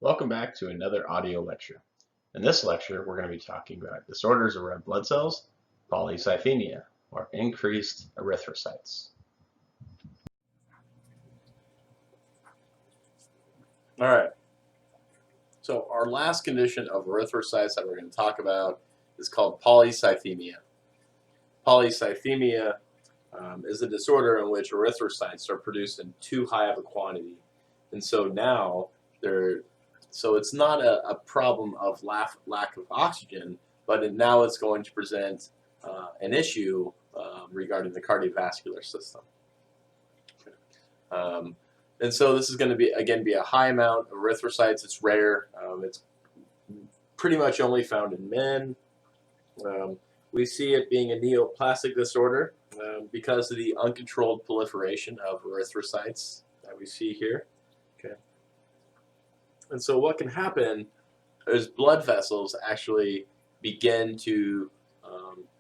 Welcome back to another audio lecture. In this lecture, we're going to be talking about disorders of red blood cells, polycythemia, or increased erythrocytes. All right. So our last condition of erythrocytes that we're going to talk about is called polycythemia. Polycythemia is a disorder in which erythrocytes are produced in too high of a quantity, and so now it's not a problem of lack of oxygen, but now it's going to present an issue regarding the cardiovascular system. And so this is going to be a high amount of erythrocytes. It's rare. It's pretty much only found in men. We see it being a neoplastic disorder because of the uncontrolled proliferation of erythrocytes that we see here. Okay. And so what can happen is blood vessels actually begin to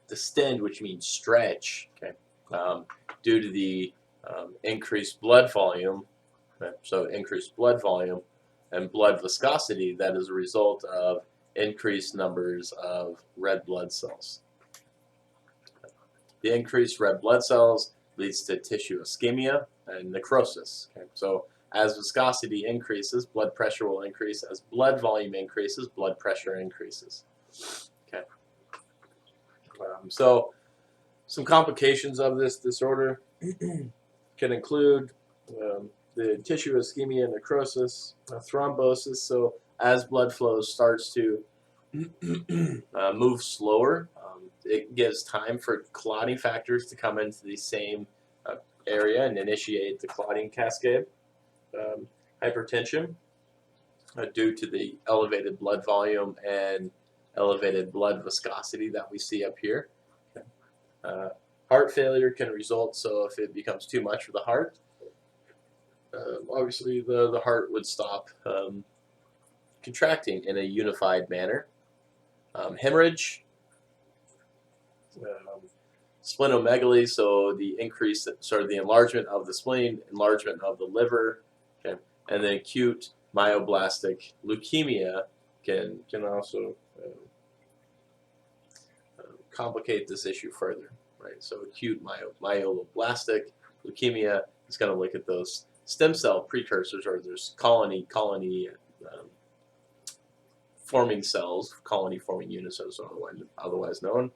distend, which means stretch, okay, due to the increased blood volume. So increased blood volume and blood viscosity that is a result of increased numbers of red blood cells. The increased red blood cells leads to tissue ischemia and necrosis. Okay? So as viscosity increases, blood pressure will increase. As blood volume increases, blood pressure increases. Okay. So some complications of this disorder can include the tissue ischemia and necrosis, thrombosis. So as blood flow starts to move slower, it gives time for clotting factors to come into the same area and initiate the clotting cascade. Hypertension due to the elevated blood volume and elevated blood viscosity that we see up here. Heart failure can result, so if it becomes too much for the heart, obviously the heart would stop contracting in a unified manner. Hemorrhage, splenomegaly, so the enlargement of the spleen, enlargement of the liver, okay, and then acute myoblastic leukemia can also complicate this issue further, right? So acute myeloblastic leukemia is going to look at those stem cell precursors, or there's colony forming cells, colony forming units as otherwise known,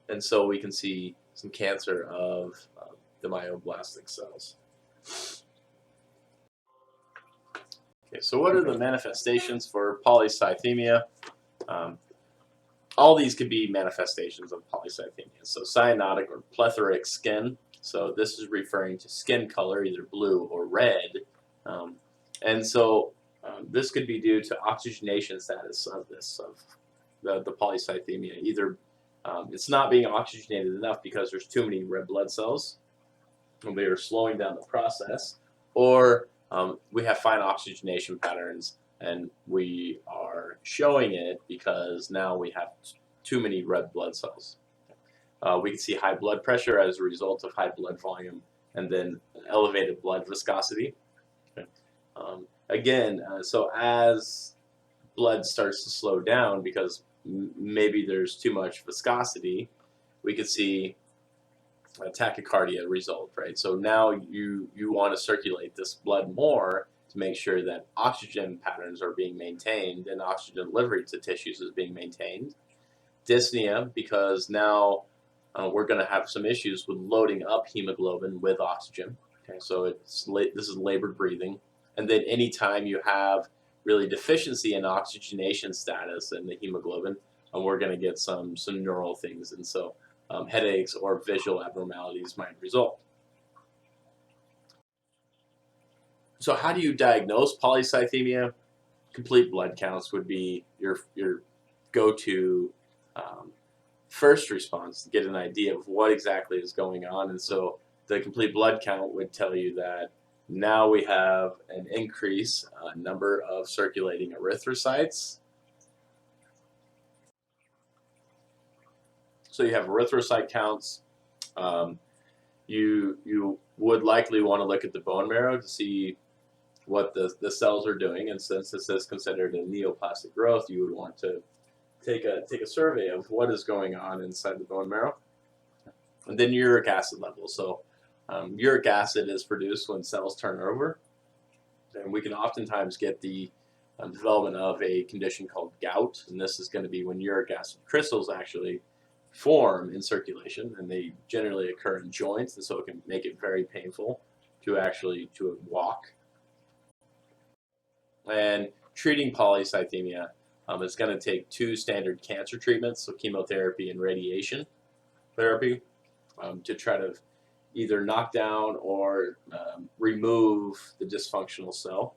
and so we can see some cancer of the myoblastic cells. Okay, so what are the manifestations for polycythemia? All these could be manifestations of polycythemia. So cyanotic or plethoric skin. So this is referring to skin color, either blue or red. And so this could be due to oxygenation status of the polycythemia. Either it's not being oxygenated enough because there's too many red blood cells, and they are slowing down the process, or we have fine oxygenation patterns, and we are showing it because now we have too many red blood cells. We can see high blood pressure as a result of high blood volume, and then elevated blood viscosity. Okay. So as blood starts to slow down because maybe there's too much viscosity, we could see a tachycardia result, right? So now you want to circulate this blood more to make sure that oxygen patterns are being maintained and oxygen delivery to tissues is being maintained. Dyspnea, because now we're going to have some issues with loading up hemoglobin with oxygen. Okay, so this is labored breathing. And then anytime you have really deficiency in oxygenation status in the hemoglobin, we're going to get some neural things, and so headaches or visual abnormalities might result. So how do you diagnose polycythemia? Complete blood counts would be your go-to first response to get an idea of what exactly is going on. And so the complete blood count would tell you that now we have an increase number of circulating erythrocytes. So you have erythrocyte counts. You would likely want to look at the bone marrow to see what the cells are doing. And since this is considered a neoplastic growth, you would want to take a survey of what is going on inside the bone marrow. And then uric acid levels. So uric acid is produced when cells turn over, and we can oftentimes get the development of a condition called gout, and this is going to be when uric acid crystals actually form in circulation, and they generally occur in joints, and so it can make it very painful to walk. And treating polycythemia, it's going to take 2 standard cancer treatments, so chemotherapy and radiation therapy, to try to either knock down or remove the dysfunctional cell.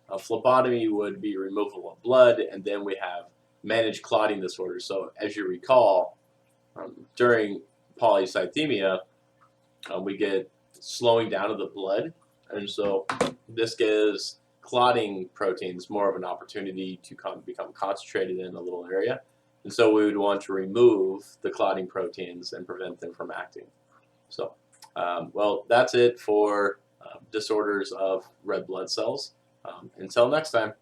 A phlebotomy would be removal of blood, and then we have managed clotting disorders. So as you recall, during polycythemia, we get slowing down of the blood, and so this gives clotting proteins more of an opportunity to become concentrated in a little area, and so we would want to remove the clotting proteins and prevent them from acting. So, well, that's it for disorders of red blood cells. Until next time.